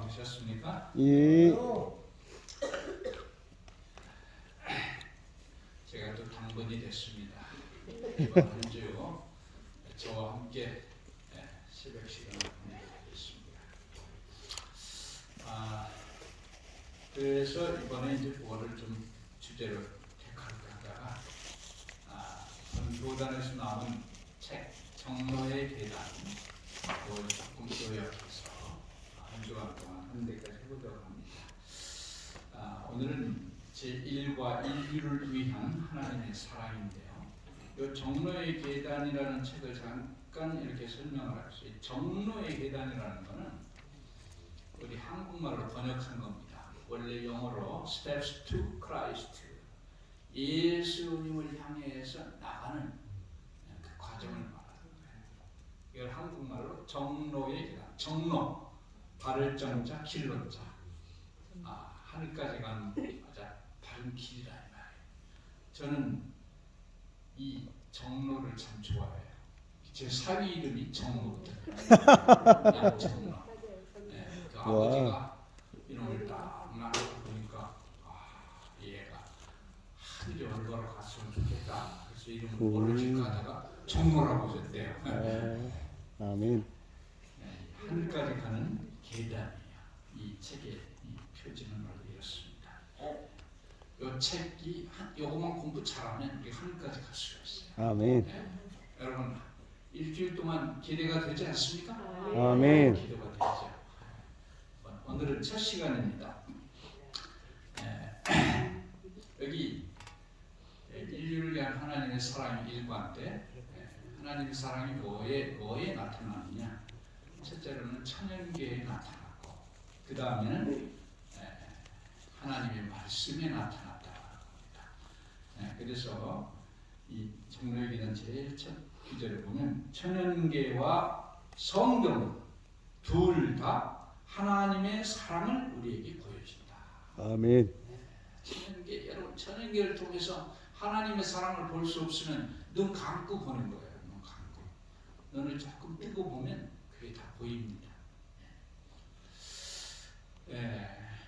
되셨습니까? 예. 제가 또 당번이 됐습니다. 이번 한 주 저와 함께 새벽 시간을 보내겠습니다. 그래서 이번에 이제 뭐를 좀 주제로 택할까 하다가 교단에서 나온 책 정로의 계단 그걸 조금 요약해서 한 주간 동안 한 대까지 해보도록 합니다. 오늘은 제1과 인류를 위한 하나님의 사랑인데요. 이 정로의 계단이라는 책을 잠깐 이렇게 설명을 하겠어요. 정로의 계단이라는 것은 우리 한국말로 번역한 겁니다. 원래 영어로 Steps to Christ, 예수님을 향해서 나가는 그 과정을 말하는 거예요. 이걸 한국말로 정로의 계단, 정로, 발을 정자, 길로 자, 하늘까지 가는 바른 길이라 이 말이에요. 저는 이 정로를 참 좋아해요. 제 사위 이름이 정로거든요. 양정로. 그 아버지가 이름을 딱 나누고 보니까 얘가 하늘에 얼굴로 갔으면 좋겠다. 그래서 이름을 뭐를 짓까 하다가 정로라고 졌대요. 아멘. 하늘까지 가는 계단이에요. 이 책의 표지는 이렇습니다. 이 책이 요것만 공부 잘하면 우리 하늘까지 갈 수가 있어요. 아멘. 여러분 일주일 동안 기대가 되지 않습니까? 아멘. 기대가 되죠. 오늘은 첫 시간입니다. 여기 인류를 위한 하나님의 사랑의 일관데 하나님의 사랑이 뭐에 나타나느냐? 첫째로는 천연계에 나타났고, 그 다음에는 하나님의 말씀에 나타났다고 합니다. 그래서 이 정로의 계단 제일 첫 구절에 보면 천연계와 성경 둘 다 하나님의 사랑을 우리에게 보여준다. 아멘. 천연계, 여러분 천연계를 통해서 하나님의 사랑을 볼 수 없으면 눈 감고 보는 거예요. 눈 감고. 눈을 조금 뜨고 보면 그게 다 보입니다.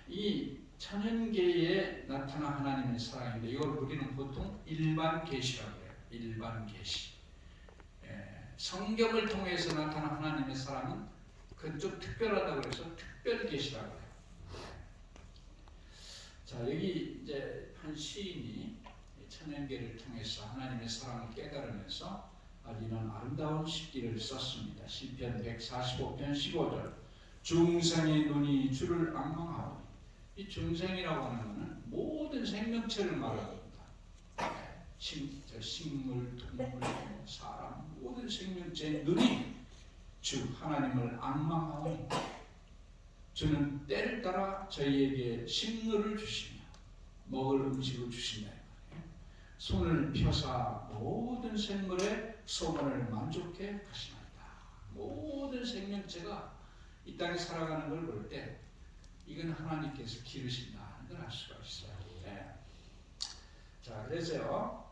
이 천연계에 나타난 하나님의 사랑인데 이걸 우리는 보통 일반 계시라고 해요. 일반 계시. 성경을 통해서 나타난 하나님의 사랑은 그건 좀 특별하다고 해서 특별 계시라고 해요. 자, 여기 이제 한 시인이 천연계를 통해서 하나님의 사랑을 깨달으면서 이런 아름다운 시기를 썼습니다. 시편 145편 15절. 중생의 눈이 주를 앙망하오니. 이 중생이라고 하는 것은 모든 생명체를 말합니다. 식물, 동물, 사람, 모든 생명체의 눈이 주 하나님을 앙망하오니 주는 때를 따라 저희에게 식물을 주시며 먹을 음식을 주신다. 손을 펴사 모든 생물의 소원을 만족해 하시나이다. 모든 생명체가 이 땅에 살아가는 걸 볼 때 이건 하나님께서 기르신다는 걸 알 수가 있어요. 자, 그래서요.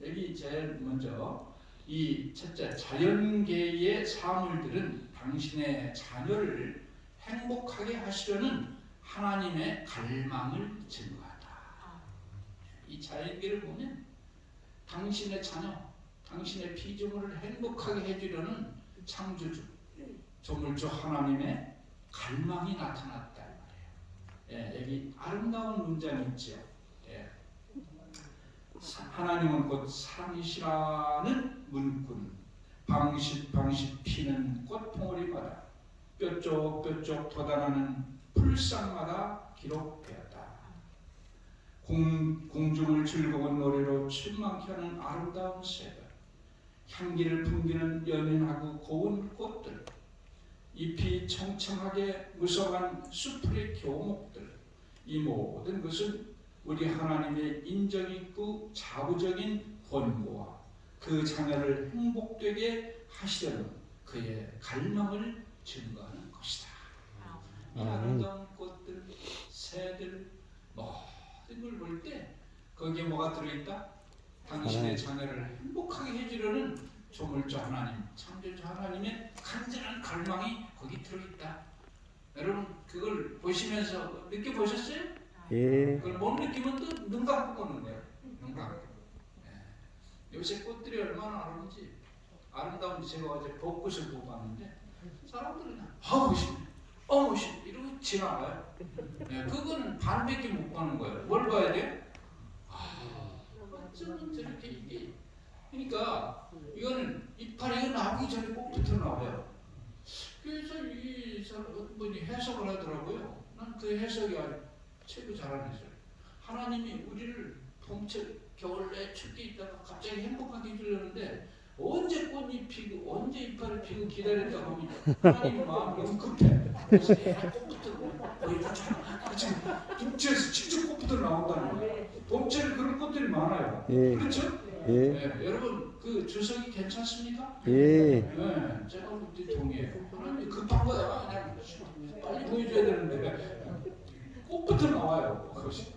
여기 제일 먼저 이 첫째 자연계의 사물들은 당신의 자녀를 행복하게 하시려는 하나님의 갈망을 증거하다. 이 자연계를 보면 당신의 자녀, 당신의 피조물을 행복하게 해주려는 창조주, 조물주 하나님의 갈망이 나타났다 이 말이에요. 여기 아름다운 문장이 있죠. 하나님은 곧 사랑이시라는 문구는 방식 피는 꽃봉오리마다 뾰족뾰족 돋아나는 풀상마다 기록되었다. 공중을 즐거운 노래로 춤만케 하는 아름다운 새들, 향기를 풍기는 연연하고 고운 꽃들, 잎이 청청하게 무성한 수풀의 교목들, 이 모든 것은 우리 하나님의 인정 있고 자부적인 권고와 그 자녀를 행복되게 하시려는 그의 갈망을 증거하는 것이다. 이 아름다운 꽃들, 새들, 모든 걸 볼 때 거기에 뭐가 들어있다? 당신의 자녀를 행복하게 해주려는 조물주 하나님, 창조주 하나님의 간절한 갈망이 거기 들어있다. 여러분 그걸 보시면서 느껴보셨어요? 예. 그걸 못 느끼면 또 눈 감고 보는 거예요. 눈 감고. 예. 요새 꽃들이 얼마나 아름다운지 제가 어제 벚꽃을 보고 왔는데 사람들이 그냥 멋있네, 멋있네 이러고 지나가요. 예, 그거는 반밖에 못 보는 거예요. 뭘 봐야 돼요? 어쩌면 저렇게 이게 그러니까 이거는 이파리가 나오기 전에 꽃부터 나와요. 그래서 이 분이 해석을 하더라고요. 난 그 해석이 아주 최고 잘하는 해석. 하나님이 우리를 봄철, 겨울에 춥게 있다가 갑자기 행복하게 해주려는데 언제 꽃이 피고 언제 이파리 피고 기다렸다 보면 하나님 마음이 너무 급해. 그래서 꽃부터 보여주잖아. 봄철에서 직접 꽃부터 나온다는 거예요. 봄철에 그런 꽃들이 많아요. 예. 그렇죠? 예. 네, 여러분 그 주석이 괜찮습니까? 예. 네, 제가 그때 동의해요. 하나님이 급한 거야. 그냥 빨리 보여줘야 되는데 꽃부터 나와요. 그것이.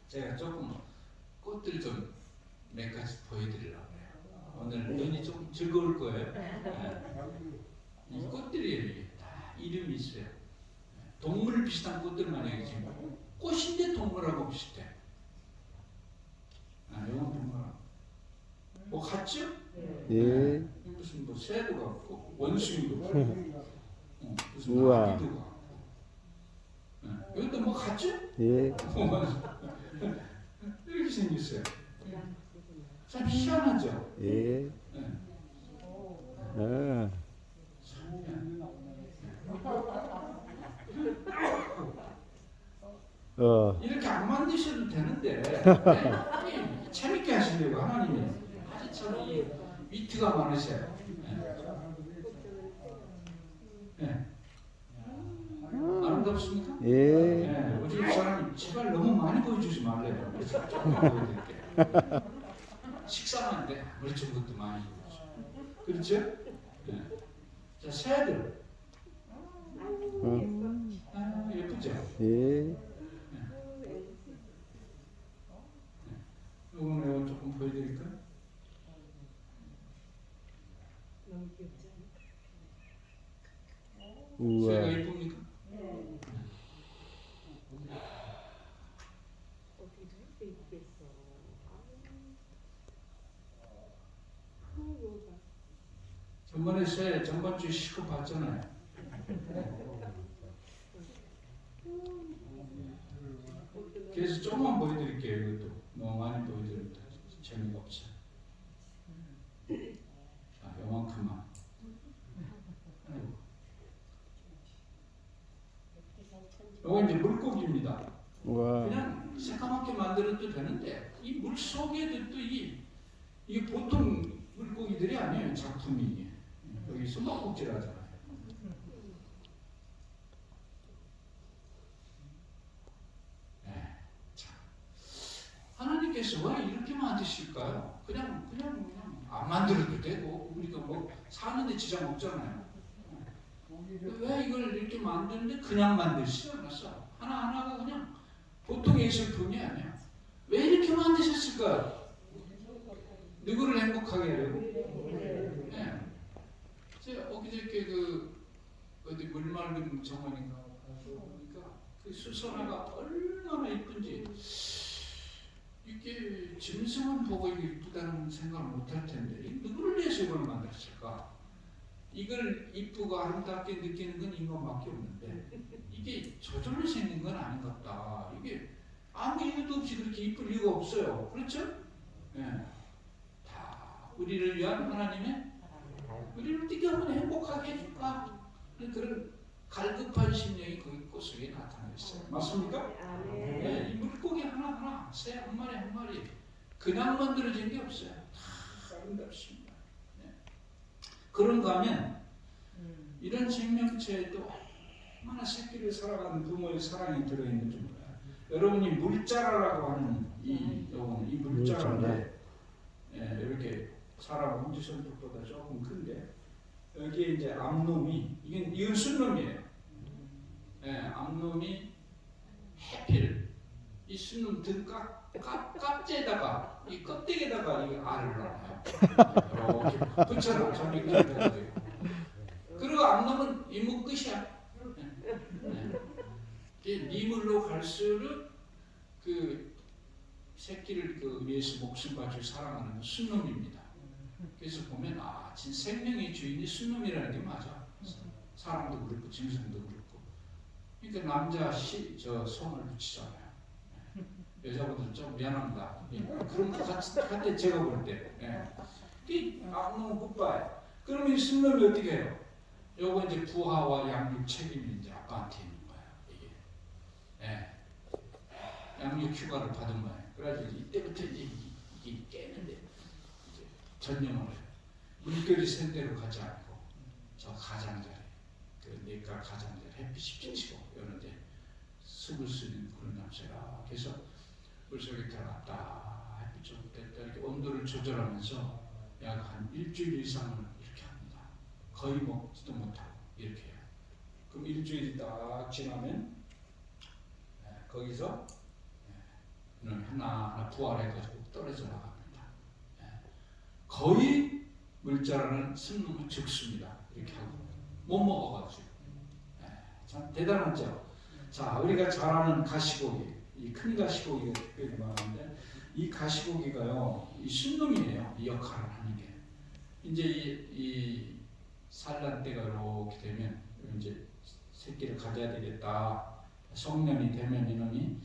제가 조금 꽃들 좀 몇 가지 보여드리려고 해요. 오늘 눈이 좀 즐거울 거예요. 네. 이 꽃들이 다 이름이 있어요. 동물 비슷한 꽃들만 얘기지만 꽃인데 동물하고 비슷해. 이건 동물하고 뭐 같죠? 예. 무슨 뭐 새도 같고 원숭이도 같고 무슨 우와. 나비도 같고 이것도 뭐 같죠? 예. 이렇게 생겼어요. 참 희한하죠? 예. 아. 이렇게 안 만드셔도 되는데 재밌게 하시려고 하나님이 아주 참 이 위트가 많으셔요. 아름답습니까? 예. 우리 집 사람이 제발 너무 많이 보여주지 말래요. 그래서 조금 보여드릴게요. 식사만 돼. 우리 좀 것도 많이 보여줘. 그렇죠? 자, 새들. 예쁘죠? 예. 이거 조금 보여드릴까? 너무 귀엽지 않아? 우와. 새가 예쁩니까? 어떻게 저렇게 있겠어? 전번에 새 전반주에 실컷 봤잖아요. 그래서 조금만 보여드릴게요. 이것도 너무 많이 보여드리면 재미가 없어요. 자, 요만큼만. 이거 이제 물고기입니다. 우와. 그냥 새까맣게 만들어도 되는데 이 물 속에도 또 이게 보통 물고기들이 아니에요. 작품이 여기 숨바꼭질 하잖아요. 하나님께서 왜 이렇게 만드실까요? 그냥 안 만들어도 되고 우리가 뭐 사는데 지장 없잖아요. 왜 이걸 이렇게 만드는데 그냥 만드시지 않았어? 하나하나가 그냥 보통 예술품이 아니야. 왜 이렇게 만드셨을까요? 누구를 행복하게 하려고? 네. 제가 엊그저께 어디 물 맑은 정원인가 보니까 그 수선화가 얼마나 이쁜지 이게 짐승은 보고 이게 이쁘다는 생각을 못할 텐데 누구를 위해서 이걸 만들었을까? 이걸 이쁘고 아름답게 느끼는 건 인간밖에 없는데 이게 저절로 생긴 건 아닌 것 같다. 이게 아무 이유도 없이 그렇게 이쁠 이유가 없어요. 그렇죠? 네. 다 우리를 위한 하나님의 우리를 어떻게 하면 행복하게 해줄까? 그런 갈급한 심령이 그 꽃 속에 나타나 있어요. 맞습니까? 네, 이 물고기 하나하나, 새 한 마리 한 마리 그냥 만들어진 게 없어요. 다 아름답습니다. 네. 그런가 하면 이런 생명체에도 얼마나 새끼를 살아가는 부모의 사랑이 들어있는지 몰라요. 여러분이 물자라라고 하는 이 물자라인데 이렇게 사람 엄지 손톱보다 조금 큰데 여기에 이제 암놈이 이건 순놈이에요. 암놈이 해필 이 순놈 등 깍지에다가 이 껍데기에다가 이 알을 넣어요. 이렇게 붙여놓고 전기까지 해가지고 그리고 암놈은 이무 끝이야. 미물로 갈수록 그 새끼를 그 위해서 목숨까지 사랑하는 순놈입니다. 그래서 보면 진 생명의 주인이 순놈이라는 게 맞아. 사람도 그렇고 짐승도 그렇고. 그러니까 남자 저 성을 붙이잖아요. 여자분들은 좀 미안합니다. 그런 것 같아 제가 볼 때. 이 악놈 굿바이. 그러면 이 순놈이 어떻게 해요? 요거 이제 부하와 양육 책임이 이제 아빠한테 있는 거예요. 이게. 양육 휴가를 받은 거예요. 그래가지고 이때부터 이게 깨는데 이제 전념을 해요. 물결이 샌 대로 가지 않고 저 가장자리, 그 내과 가장자리 햇빛이 비치고 이런데 숨을 쓰는 그런 남자라. 그래서 물속에 들어갔다 햇빛 좀 됐다 이렇게 온도를 조절하면서 약 한 일주일 이상을 이렇게 합니다. 거의 먹지도 못하고 이렇게 해요. 그럼 일주일이 딱 지나면 거기서 하나하나 부활해가지고 떨어져 나갑니다. 거의 물자라는 순놈은 죽습니다. 이렇게 하고 못 먹어가지고. 참 대단하죠. 자, 우리가 잘 아는 가시고기, 이 큰 가시고기가 특별히 많은데 이 가시고기가요, 이 순놈이에요. 이 역할을 하는 게. 이제 이 산란 때가 이렇게 되면 이제 새끼를 가져야 되겠다. 성년이 되면 이놈이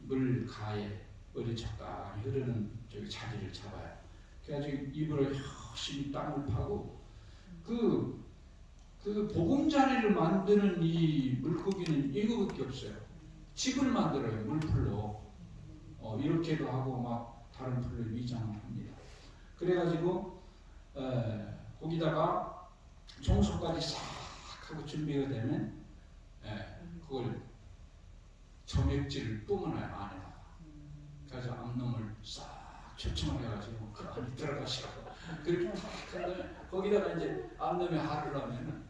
물가에 물이 적당히 흐르는 저기 자리를 잡아요. 그래가지고 입으로 열심히 땅을 파고 그 보금자리를 만드는 이 물고기는 이거밖에 없어요. 집을 만들어요. 물풀로. 이렇게도 하고 막 다른 풀로 위장을 합니다. 그래가지고 거기다가 청소까지 싹 하고 준비가 되면 그걸 점액질을 뿜어놔요. 안에다가. 그래서 암놈을 싹 초청을 해가지고 그 안에 들어가시라고 그렇게 탁 하면 거기다가 이제 암놈이 하를 하면은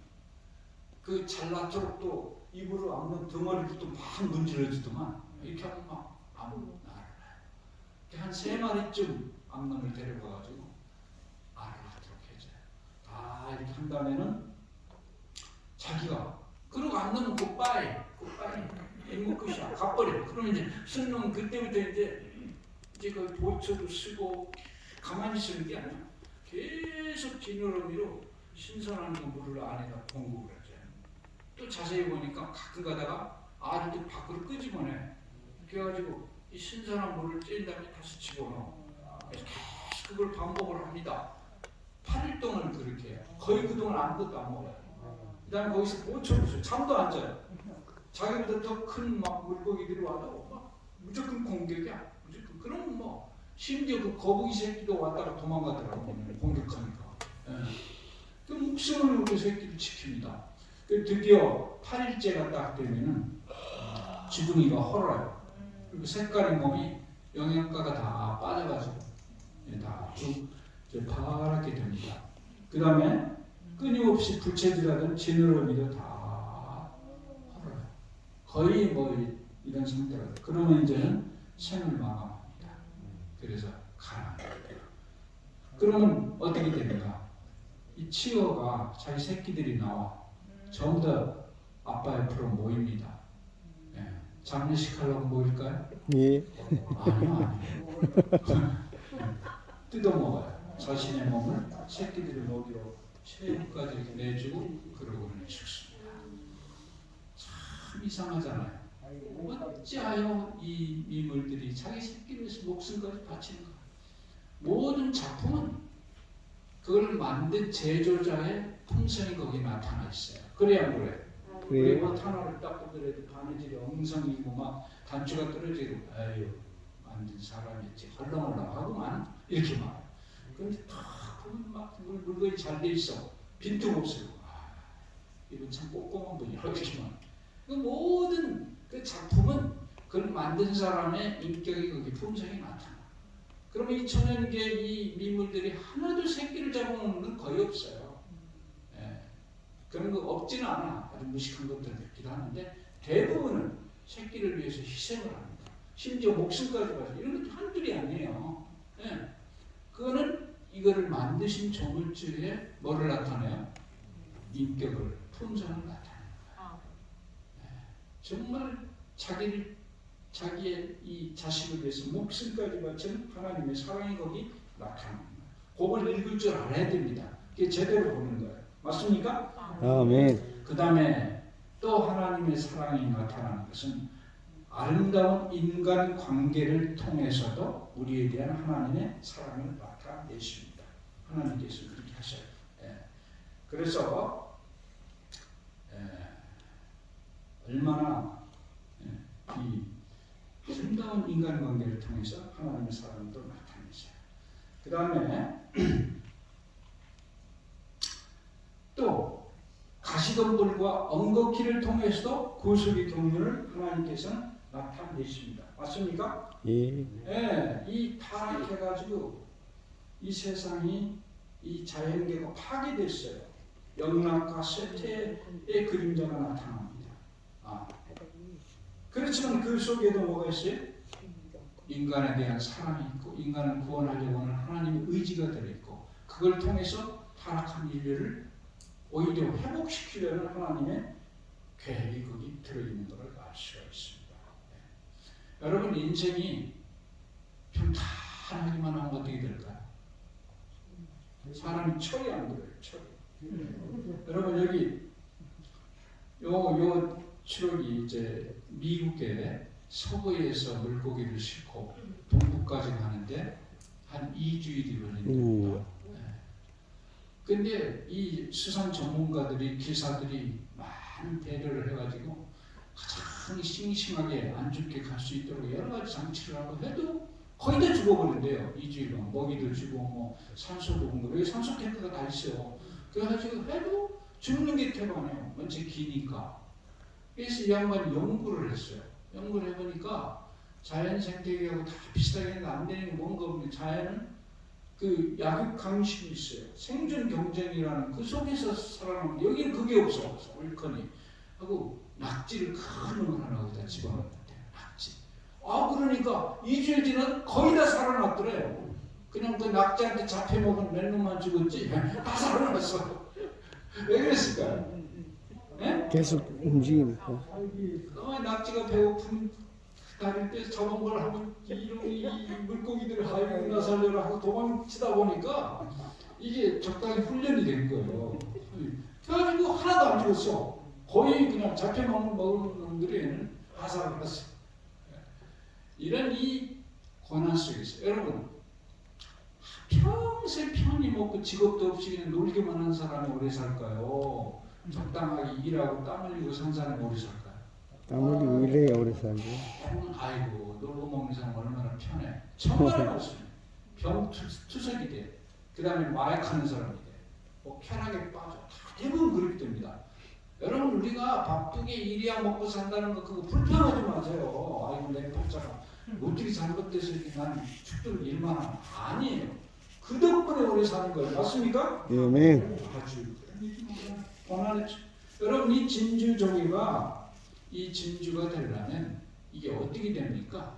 그 잘나도록 또 입으로 암놈 덩어리를 또 막 문질러주더만 이렇게 하면 막 암놈 알을 해요. 한 3마리쯤 암놈을 데려가가지고 알을 하도록 해줘요. 다 이렇게 한다면은 자기가 그리고 암놈은 굿바이 임무 끝이야. 가버려. 그러면 이제 순놈은 그때부터 이제 그 보초도 쓰고 가만히 쓰는 게 아니야. 계속 지느러미로 신선한 그 물을 안에다 공급을 해줘요. 또 자세히 보니까 가끔 가다가 알을 또 밖으로 끄집어내. 그래가지고 이 신선한 물을 쬐인 다음에 다시 집어넣어. 그래서 계속 그걸 반복을 합니다. 8일 동안 그렇게 해요. 거의 그동안 아무것도 안 먹어요. 그 다음에 거기서 보초를 써요. 잠도 안 자요. 자기보다 더 큰 막 물고기들이 와도 막 무조건 공격이야. 무조건. 그러면 뭐 심지어 그 거북이 새끼도 왔다가 도망가더라고. 공격하니까. 그 목숨을 그 새끼를 지킵니다. 드디어 8일째가 딱 되면은 지둥이가 헐어요. 그리고 색깔의 몸이 영양가가 다 빠져가지고 다 파랗게 됩니다. 그 다음에 끊임없이 부채질하던 지느러미도 다 헐어요. 거의 뭐 이런 상태가 돼요. 그러면 이제는 생을 마감합니다. 그래서 가라앉아요. 그러면 어떻게 됩니까? 이 치어가 자기 새끼들이 나와 전부 다 아빠 옆으로 모입니다. 장례식 하려고 모일까요? 예. 아니요. 뜯어먹어요. 자신의 몸을 새끼들을 먹이로 체육까지 이렇게 내주고 그러고는 죽습니다. 참 이상하잖아요. 어찌하여 이 미물들이 자기 새끼를 위해서 목숨까지 바치는 가. 모든 작품은 그걸 만든 제조자의 품성이 거기 나타나 있어요. 그래야 그래. 우리 뭐 탄화를 딱 보더라도 바느질이 엉성이고 막 단추가 떨어지고 에휴 만든 사람이지 헐렁헐렁하고만 이렇게 막. 그런데 탁 보면 막 물건이 잘 돼 있어. 빈틈없어요. 이건 참 꼼꼼한 분이야. 그렇지만 그 모든 그 작품은 그걸 만든 사람의 인격이 거기 품성이 나타나. 그러면 이 천연계 이 미물들이 하나도 새끼를 잡아먹는 건 거의 없어요. 그런 거 없지는 않아. 아주 무식한 것들은 있기도 하는데 대부분은 새끼를 위해서 희생을 합니다. 심지어 목숨까지 가서 이런 것도 한둘이 아니에요. 그거는 이거를 만드신 조물주에 뭐를 나타내요? 인격을 품성을 나타내는 거예요. 정말 자기의 이 자식을 위해서 목숨까지 바치는 하나님의 사랑이 거기 나타납니다. 그걸 읽을 줄 알아야 됩니다. 그게 제대로 보는 거예요. 맞습니까? 아멘. 그 다음에 또 하나님의 사랑이 나타나는 것은 아름다운 인간 관계를 통해서도 우리에 대한 하나님의 사랑을 나타내십니다. 하나님께서 그렇게 하셔요. 그래서 얼마나 이 아름다운 인간관계를 통해서 하나님의 사랑도 나타내셔요. 그 다음에 또 가시덤불과 엉겅퀴를 통해서도 구속의 경륜을 하나님께서는 나타내십니다. 맞습니까? 예. 이 타락해가지고 이 세상이 이 자연계가 파괴됐어요. 영락과 쇠퇴의 그림자가 나타납니다. 그렇지만 그 속에도 뭐가 있어요? 인간에 대한 사랑이 있고 인간을 구원하려고 하는 하나님의 의지가 들어있고 그걸 통해서 타락한 인류를 오히려 회복시키려는 하나님의 계획이 거기 들어있는 것을 알 수가 있습니다. 여러분 인생이 평탄하기만 하면 어떻게 될까요? 사람이 철이 안 들어요. 철이. 여러분 여기 요 추록이 이제 미국의 서부에서 물고기를 싣고 동부까지 가는데 한 2주일이 걸린답니다. 근데 이 수산 전문가들이 기사들이 많은 배려를 해가지고 가장 싱싱하게 안 죽게 갈 수 있도록 여러 가지 장치를 하고 해도 거의 다 죽어버린대요. 2주일 동안 먹이도 주고 뭐 산소도 공급. 여기 산소 탱크가 다 있어요. 그래가지고 해도 죽는 게 태반이에요. 먼저 기니까. 그래서 이 양반이 연구를 했어요. 연구를 해보니까 자연 생태계하고 다 비슷하게 했는데 안 되는 게 뭔가 보면 자연은 그 약육 강식이 있어요. 생존 경쟁이라는 그 속에서 살아남는 여기는 그게 없어. 올커니 하고 낙지를 큰 놈을 하나 거기다 집어넣는데 낙지. 그러니까 2주일 지나도 거의 다 살아났더래요. 그냥 그 낙지한테 잡혀먹은 몇 놈만 죽었지 다 살아났어. 왜 그랬을까요? 네? 계속 움직이니까. 낙지가 배고픈 다릴 때 저런 걸 하고 이 물고기들을 하이나 살려라 하고 도망치다 보니까 이게 적당히 훈련이 된 거예요. 그래가지고 하나도 안 죽었어. 거의 그냥 잡혀먹는 놈들이 하살을 했어. 이런 이 고난 속에서 여러분 평생 편히 먹고 직업도 없이 그냥 놀기만 한 사람이 오래 살까요? 적당하게 일하고 땀 흘리고 산 사람이 오래 살까요? 땀 흘리고 일해야 오래 살고. 아이고 놀고 먹는 사람 얼마나 편해. 천만의 말씀. 병투석이 돼. 그 다음에 마약하는 사람이 돼. 뭐 쾌락에 빠져. 다 대부분 그렇게 됩니다. 여러분 우리가 바쁘게 일해야 먹고 산다는 거 그거 불편하지 마세요. 아이고 내 팔자가 어떻게 잘못돼서 이렇게 난 죽도록 일만 하면 아니에요. 그 덕분에 오래 사는 거예요. 맞습니까? 아멘. 아주 고난했죠. 여러분 이 진주종이가 이 진주가 되려면 이게 어떻게 됩니까?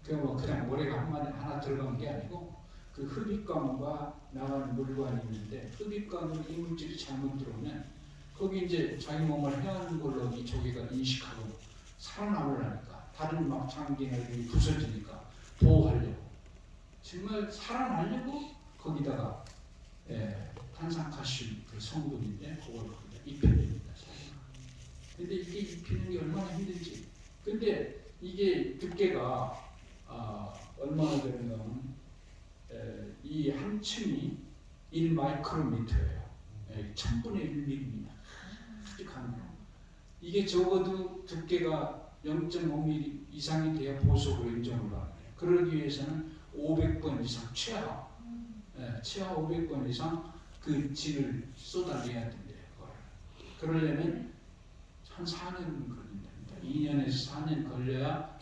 그냥 모래가 하나 들어간 게 아니고 그 흡입관과 나가는 물관이 있는데 흡입관으로 이물질이 잘못 들어오면 거기 이제 자기 몸을 해하는 걸로 이 조개가 인식하고 살아남으려니까 다른 막 장기나 이런 부서지니까 보호하려고 정말 살아나려고 거기다가 탄산칼슘 그 성분인데 그걸 거기다 입혀냅니다. 근데 이게 입히는 게 얼마나 힘들지. 근데 이게 두께가 얼마나 되는가 하면 이 한 층이 1마이크로미터예요. 1000분의 1mm입니다. 아주 가늘어요. 이게 적어도 두께가 0.5mm 이상이 돼야 보석으로 인정을 받아요. 그러기 위해서는 500번 이상 최하 500번 이상 그 진을 쏟아내야 된대요. 그러려면 한 4년 걸린답니다. 2년에서 4년 걸려야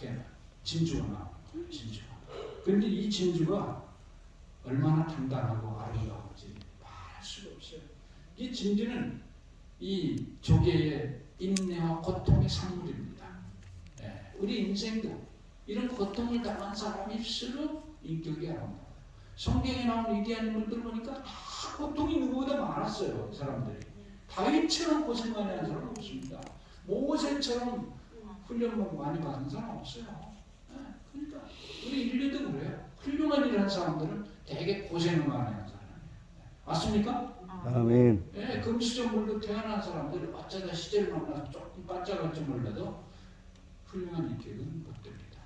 진주가 나옵니다. 진주가. 근데 이 진주가 얼마나 단단하고 아름다운지 말할 수가 없어요. 이 진주는 이 조개의 인내와 고통의 산물입니다. 우리 인생도 이런 고통을 당한 사람일수록 인격이 아름다워요. 성경에 나온 위대한 인물들 보니까 다 고통이 누구보다 많았어요. 사람들이 다윗처럼 고생 많이 하는 사람 없습니다. 모세처럼 훈련 많이 받은 사람 없어요. 그러니까 우리 인류도 그래요. 훌륭한 일을 한 사람들은 되게 고생을 많이 하는 사람이에요. 맞습니까? 아멘. 금수저물로 태어난 사람들 어쩌다 시제를 만나서 조금 반짝할지 몰라도 훌륭한 인격은 못 됩니다.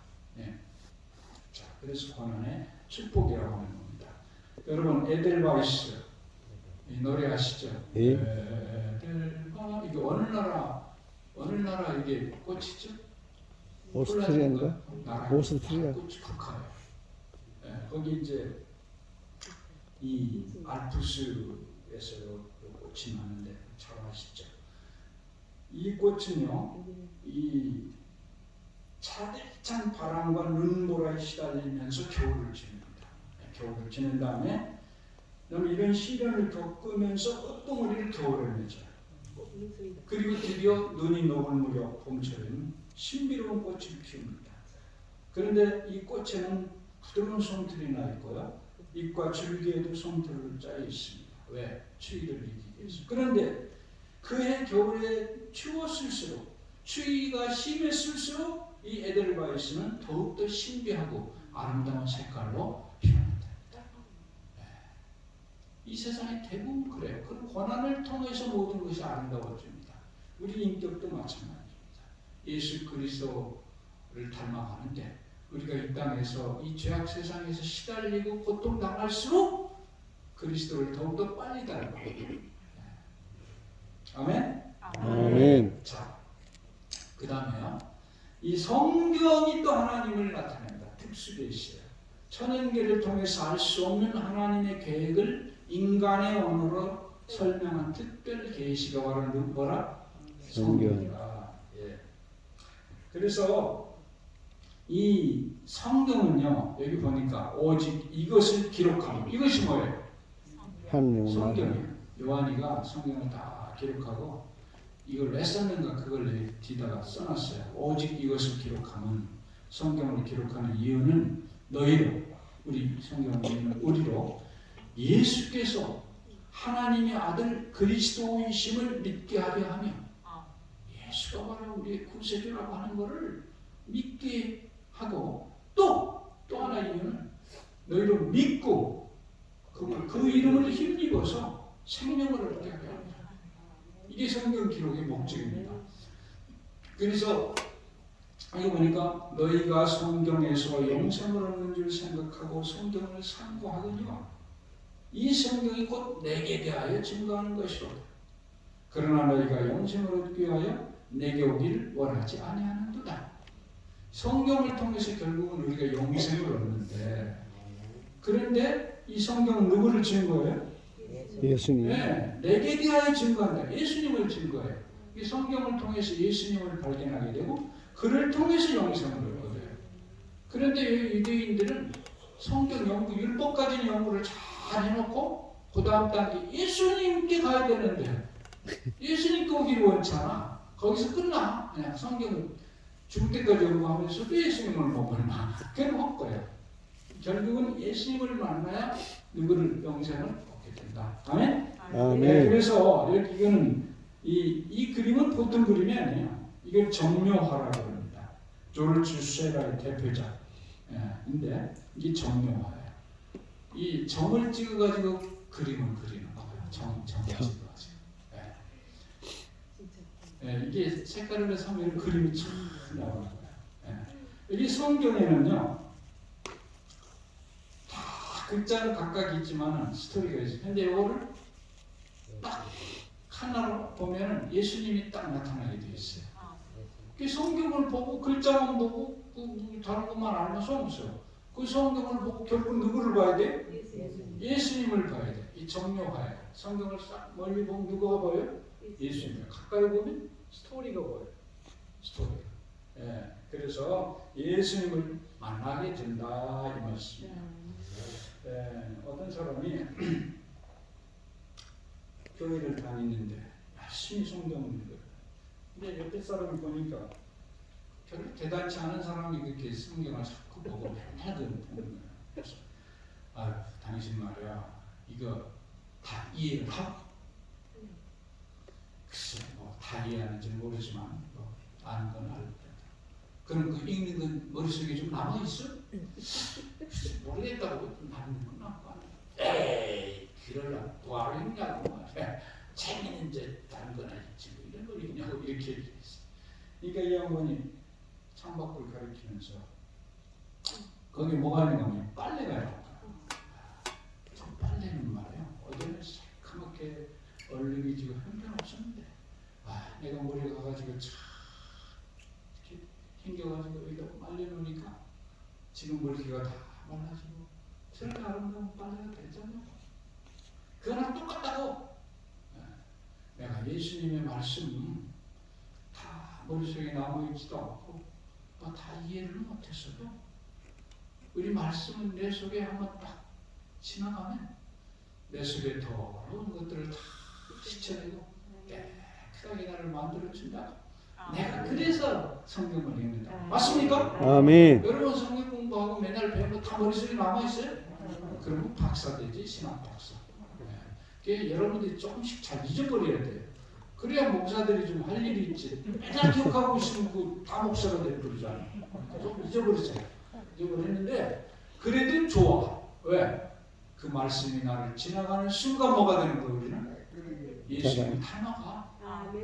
자, 그래서 고난의 축복이라고 하는 겁니다. 여러분 에델바이스 이 노래 아시죠? 예. 에델바 이게 어느 나라 이게 꽃이죠? 오스트리아인가? 나라. 오스트리아. 꽃이 북한이에요. 거기 이제 이 알프스에서 요 꽃이 나는데 잘 아시죠? 이 꽃은요, 이 차디찬 바람과 눈보라에 시달리면서 겨울을 지냅니다. 겨울을 지낸 다음에 이런 시련을 겪으면서 꽃동어리를 겨울에 맺어요. 그리고 드디어 눈이 녹을 무렵 봄철에는 신비로운 꽃을 피웁니다. 그런데 이 꽃에는 부드러운 솜털이 나 있고요. 잎과 줄기에도 솜털을 짜여 있습니다. 왜? 추위를 이기기 위해서. 그런데 그해 겨울에 추웠을수록 추위가 심했을수록 이 에델바이스는 더욱더 신비하고 아름다운 색깔로 피어납니다. 이 세상에 대부분 그래요. 그 고난을 통해서 모든 것이 아름다워집니다. 우리 인격도 마찬가지입니다. 예수 그리스도를 닮아가는데 우리가 이 땅에서 이 죄악 세상에서 시달리고 고통당할수록 그리스도를 더욱더 빨리 닮아가요. 아멘? 아멘. 자, 그 다음에요. 이 성경이 또 하나님을 나타낸다. 특수계시예요. 천연계를 통해서 알 수 없는 하나님의 계획을 인간의 언어로 설명한 특별 계시가 바로 뭐라? 성경이다. 예. 그래서 이 성경은요, 여기 보니까 오직 이것을 기록하고, 이것이 뭐예요? 하나님의 말. 성경이에요. 요한이가 성경을 다 기록하고 이걸 왜 썼는가 그걸 뒤다가 써놨어요. 오직 이것을 기록하면, 성경을 기록하는 이유는 너희로, 우리 성경은 우리로 예수께서 하나님의 아들 그리스도이심을 믿게 하려 하며, 예수가 바로 우리의 구세주라고 하는 것을 믿게 하고, 또 하나 이유는 너희로 믿고 그 이름을 힘입어서 생명을 얻게 하려 합니다. 이게 성경 기록의 목적입니다. 그래서 여기 보니까 너희가 성경에서 영생을 얻는 줄 생각하고 성경을 상고하거니와 이 성경이 곧 내게 대하여 증거하는 것이로다. 그러나 너희가 영생을 얻기 위하여 내게 오기를 원하지 아니하는도다. 성경을 통해서 결국은 우리가 영생을 얻는데, 그런데 이 성경은 누구를 증거해요? 예수님. 네, 내게 대하여 증거한다. 예수님을 증거해요. 이 성경을 통해서 예수님을 발견하게 되고 그를 통해서 영생을 얻거든요. 그런데 유대인들은 성경 연구, 율법까지는 연구를 잘 해놓고 그 다음 단계 예수님께 가야 되는데 예수님께 오기를 원찮아. 거기서 끝나. 그냥 성경을 죽을 때까지 연구하면서도 예수님을 못 만나. 그건 헛거야. 결국은 예수님을 만나야 누구를 영생을 얻게 된다. 아멘? 아멘. 네, 그래서 이거는 이 그림은 보통 그림이 아니에요. 이걸 정묘화라고 합니다. 조르주 쉐라의 대표작. 근데 이게 정묘화예요. 이 정을 찍어가지고 그림을 그리는 거예요. 정을 찍어가지고. 이게 색깔을 내서 하면 그림이 쭉 나오는 거예요. 여기 성경에는요, 다 글자는 각각 있지만 스토리가 있어요. 근데 이거를 딱 하나로 보면 예수님이 딱 나타나게 되어 있어요. 그 성경을 보고 글자만 보고 다른 것만 알면 소용없어요. 그 성경을 보고 결국 누구를 봐야 돼? 예수님을 봐야 돼. 이 정묘화예요. 성경을 싹 멀리 보면 누가 보여요? 예수님. 가까이 보면 스토리가 보여요. 스토리. 그래서 예수님을 만나게 된다 이 말씀이에요. 어떤 사람이 교회를 다니는데 열심히 성경을 읽어요. 근데 옆에 사람을 보니까 별로 대단치 않은 사람이 그렇게 성경을 자꾸 보고 맨날 보는 거예요. 그래서 당신 말이야 이거 다 이해를 하고 이해하는지 모르지만 아는 건 알고 그럼 그 읽는 건 머릿속에 좀 남아있어? 모르겠다고 남는 건 남고 에이 그러려고 뭐하러 읽냐고 말이야. 재미는 이제 다른 거나 있지 뭐 이런 걸 읽냐고 이렇게 얘기했어. 그러니까 이 양반이 창밖을 가리키면서 거기 뭐가 있냐면 빨래가 있다. 빨래는 말이야 어제는 새카맣게 얼룩이 지고 형편없었는데 내가 머리가 가가지고 참 이렇게 헹겨가지고 여기다 말려놓으니까 지금 머리가 다 말라지고 저렇게 아름다운 빨래가 됐잖아. 그거랑 똑같다고. 내가 예수님의 말씀 다 머릿속에 남아있지도 않고 다 이해를 못했어도 우리 말씀은 내 속에 한번 딱 지나가면 내 속에 더러운 것들을 다 씻어내고 깨끗하게 나를 만들어준다. 내가 그래서 성경을 읽는다. 맞습니까? 아멘. 여러분 성경 공부하고 맨날 배우면 다 머릿속에 남아있어요? 그러면 박사 되지, 신학 박사. 그게 여러분들이 조금씩 잘 잊어버려야 돼요. 그래야 목사들이 좀 할 일이 있지. 맨날 기억하고 있으면 다 목사가 되버리잖아요. 좀 잊어버리세요. 잊어버렸는데 그래도 좋아. 왜? 그 말씀이 나를 지나가는 순간 뭐가 되는 거예요? 우리는 예수님이 닮아가.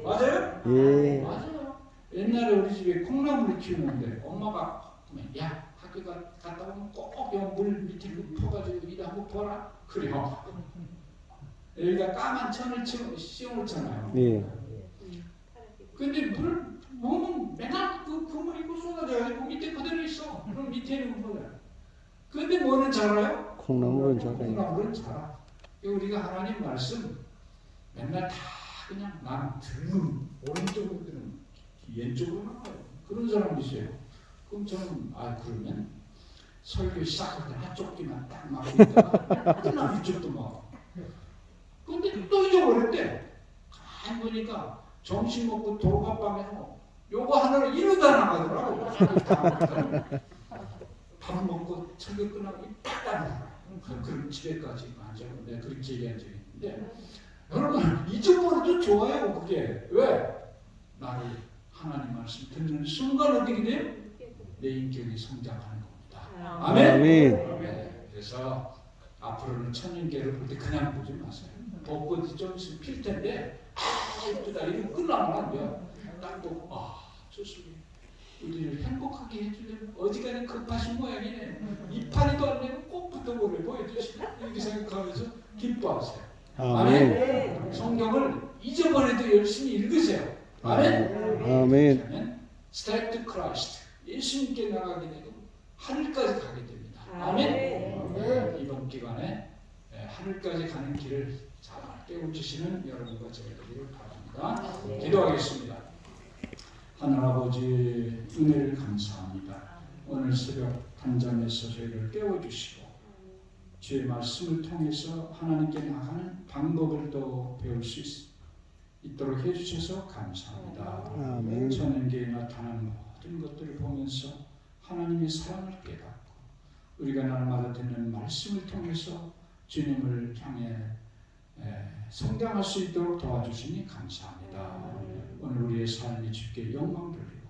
맞아요? 예. 맞아요. 옛날에 우리 집에 콩나물을 키우는데 엄마가 야 학교 갔다 오면 꼭 물 밑에 퍼가지고 이리 한번 보라. 그래요. 여기가 까만 천을 씌워놓잖아요. 예. 근데 물 보면 맨날 그 물이 쏟아져가지고 밑에 그대로 있어. 그럼 밑에는 뭐야? 근데 뭐는 자라요? 콩나물은 자라요. 콩나물은 자라. 우리가 하나님 말씀 맨날 다 그냥 나는 들은 오른쪽으로 들은 왼쪽으로 나가요. 그런 사람이 있어요. 그럼 저는 그러면 설교 시작할 때 한쪽 귀만 딱 막고 있다가 그날 이쪽도 막. 근데 또 잊어버렸대. 가만히 보니까 점심 먹고 도로가방에서 요거 하나를 이러다 나가더라고. 밥 먹고 설교 끝나고 딱 나가. 그럼 집에까지 앉아서 내가 그렇게 얘기한 적이 있는데 여러분 잊어버려도 좋아요. 그게 왜? 나를 하나님 말씀 듣는 순간 어떻게 돼요? 내 인격이 성장하는 겁니다. 아멘? 아멘. 그래서 앞으로는 천년계를 볼 때 그냥 보지 마세요. 벚꽃이 좀 있으면 필 텐데 예쁘다 이러면 끝나면 안 돼요. 딱 보고 좋습니다. 우리를 행복하게 해주려면 어지간히 급하신 모양이네. 이파리도 안 내고 꽃부터 보내 보여주시네. 이렇게 생각하면서 기뻐하세요. 아멘. 성경을 잊어버려도 열심히 읽으세요. 아멘. 아멘. Step to Christ. 예수님께 나가게 되고 하늘까지 가게 됩니다. 아멘. 이번 기간에 하늘까지 가는 길을 잘 깨우치시는 여러분과 제가 되기를 바랍니다. 기도하겠습니다. 하늘 아버지 은혜를 감사합니다. 오늘 새벽 단잠에서 저희를 깨워주시고 주의 말씀을 통해서 하나님께 나가는 방법을 또 배울 수 있도록 해주셔서 감사합니다. 아멘. 천연계에 나타나는 모든 것들을 보면서 하나님의 사랑을 깨닫고 우리가 날마다 듣는 말씀을 통해서 주님을 향해 성장할 수 있도록 도와주시니 감사합니다. 오늘 우리의 삶이 주께 영광 돌리고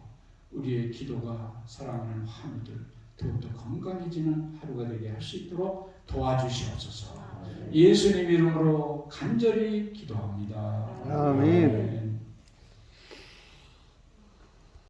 우리의 기도가 사랑하는 화무들 더욱더 건강해지는 하루가 되게 할 수 있도록 도와주시옵소서. 예수님 이름으로 간절히 기도합니다. 아멘.